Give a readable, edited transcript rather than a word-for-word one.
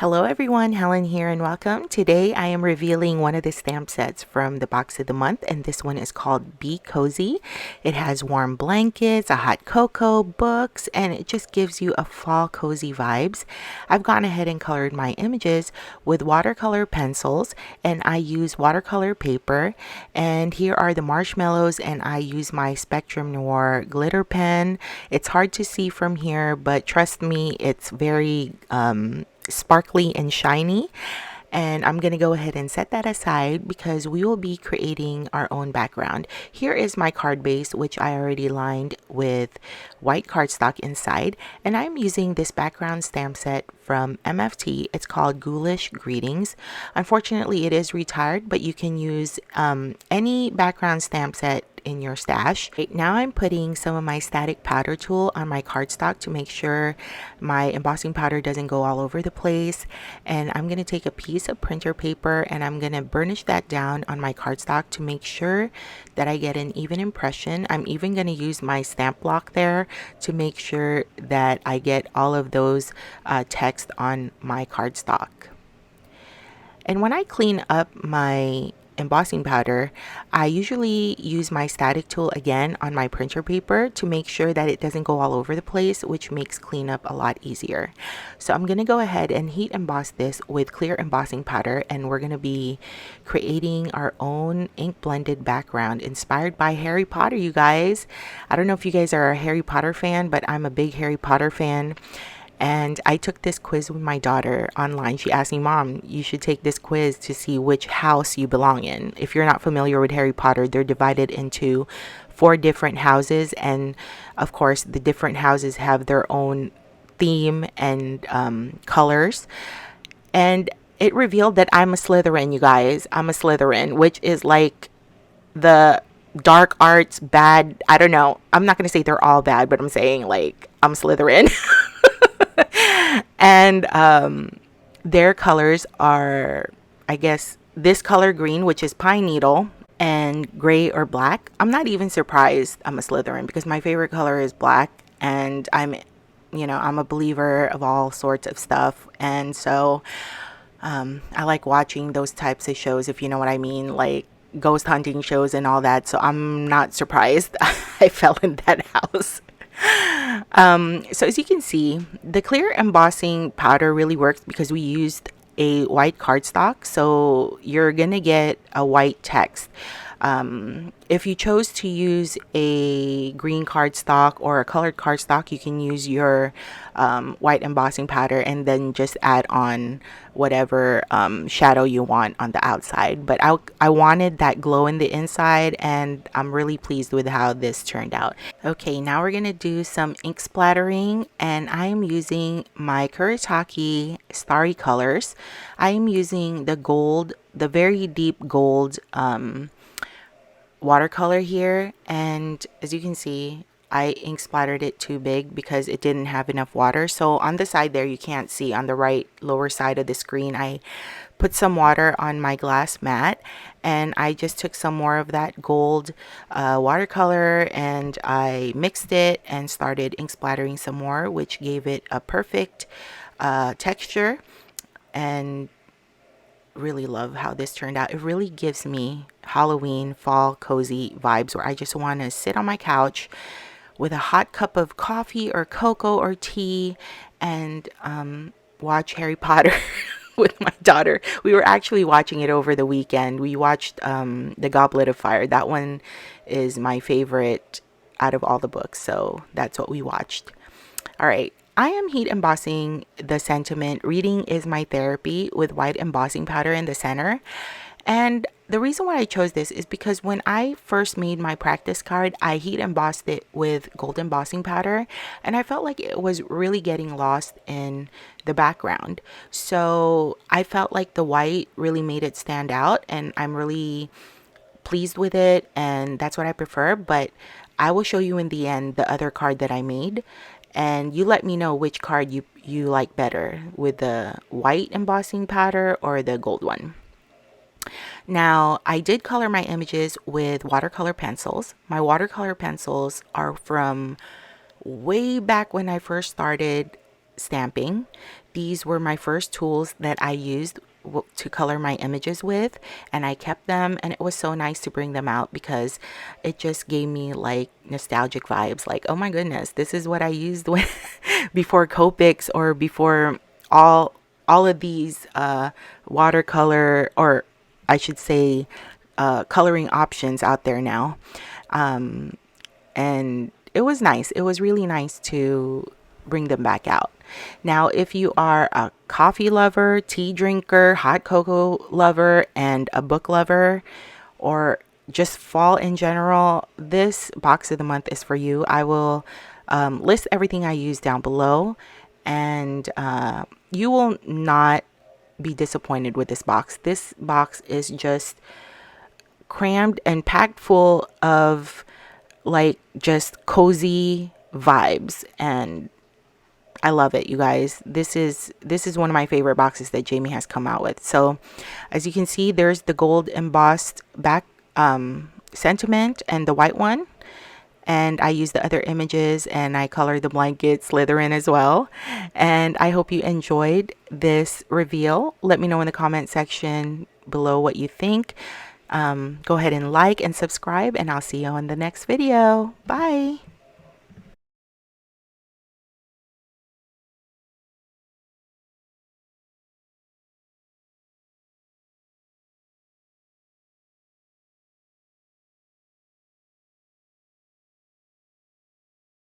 Hello everyone, Helen here and welcome. Today I am revealing one of the stamp sets from the box of the month, and this one is called Be Cozy. It has warm blankets, a hot cocoa, books, and it just gives you a fall cozy vibes. I've gone ahead and colored my images with watercolor pencils, and I use watercolor paper, and here are the marshmallows, and I use my Spectrum Noir glitter pen. It's hard to see from here, but trust me, it's very sparkly and shiny, and I'm gonna go ahead and set that aside because we will be creating our own background. Here is my card base, which I already lined with white cardstock inside, and I'm using this background stamp set from MFT. It's called Ghoulish Greetings. Unfortunately, it is retired, but you can use any background stamp set in your stash. Right now I'm putting some of my static powder tool on my cardstock to make sure my embossing powder doesn't go all over the place, and I'm going to take a piece of printer paper and I'm going to burnish that down on my cardstock to make sure that I get an even impression. I'm even going to use my stamp block there to make sure that I get all of those text on my cardstock. And when I clean up my embossing powder, I usually use my static tool again on my printer paper to make sure that it doesn't go all over the place, which makes cleanup a lot easier. So I'm going to go ahead and heat emboss this with clear embossing powder, and we're going to be creating our own ink blended background inspired by Harry Potter, you guys. I don't know if you guys are a Harry Potter fan, but I'm a big Harry Potter fan. And I took this quiz with my daughter online. She asked me, Mom, you should take this quiz to see which house you belong in. If you're not familiar with Harry Potter, they're divided into 4 different houses. And of course, the different houses have their own theme and colors. And it revealed that I'm a Slytherin, you guys. I'm a Slytherin, which is like the dark arts bad. I don't know. I'm not going to say they're all bad, but I'm saying like I'm Slytherin. And their colors are, I guess, this color green, which is pine needle, and gray or black. I'm not even surprised I'm a Slytherin because my favorite color is black, and I'm a believer of all sorts of stuff. And so I like watching those types of shows, if you know what I mean, like ghost hunting shows and all that. So I'm not surprised I fell in that house. So as you can see, the clear embossing powder really works because we used a white cardstock, so you're gonna get a white text. If you chose to use a green cardstock or a colored cardstock, you can use your white embossing powder and then just add on whatever shadow you want on the outside. But I wanted that glow in the inside, and I'm really pleased with how this turned out. Okay, now we're gonna do some ink splattering, and I am using my Kuretake Starry colors. I am using the gold, the very deep gold watercolor here, and as you can see, I ink splattered it too big because it didn't have enough water. So on the side there, you can't see, on the right lower side of the screen, I put some water on my glass mat, and I just took some more of that gold watercolor and I mixed it and started ink splattering some more, which gave it a perfect texture. And really love how this turned out. It really gives me Halloween fall cozy vibes where I just want to sit on my couch with a hot cup of coffee or cocoa or tea and watch Harry Potter with my daughter. We were actually watching it over the weekend. We watched The Goblet of Fire. That one is my favorite out of all the books, so that's what we watched. All right, I am heat embossing the sentiment, reading is my therapy, with white embossing powder in the center. And the reason why I chose this is because when I first made my practice card, I heat embossed it with gold embossing powder, and I felt like it was really getting lost in the background. So I felt like the white really made it stand out, and I'm really pleased with it, and that's what I prefer. But I will show you in the end the other card that I made, and you let me know which card you like better, with the white embossing powder or the gold one. Now, I did color my images with watercolor pencils. My watercolor pencils are from way back when I first started stamping. these were my first tools that I used to color my images with, and I kept them, and it was so nice to bring them out because it just gave me like nostalgic vibes, like, oh my goodness, this is what I used when before Copics, or before all of these watercolor, or I should say coloring options out there now. And it was nice. It was really nice to bring them back out. Now, if you are a coffee lover, tea drinker, hot cocoa lover, and a book lover, or just fall in general, this box of the month is for you. I will list everything I use down below, and you will not be disappointed with this box. This box is just crammed and packed full of like just cozy vibes, and I love it, you guys. This is one of my favorite boxes that Jamie has come out with. So as you can see, there's the gold embossed back sentiment and the white one, and I use the other images, and I colored the blanket Slytherin as well. And I hope you enjoyed this reveal. Let me know in the comment section below what you think. Go ahead and like and subscribe, and I'll see you on the next video. Bye.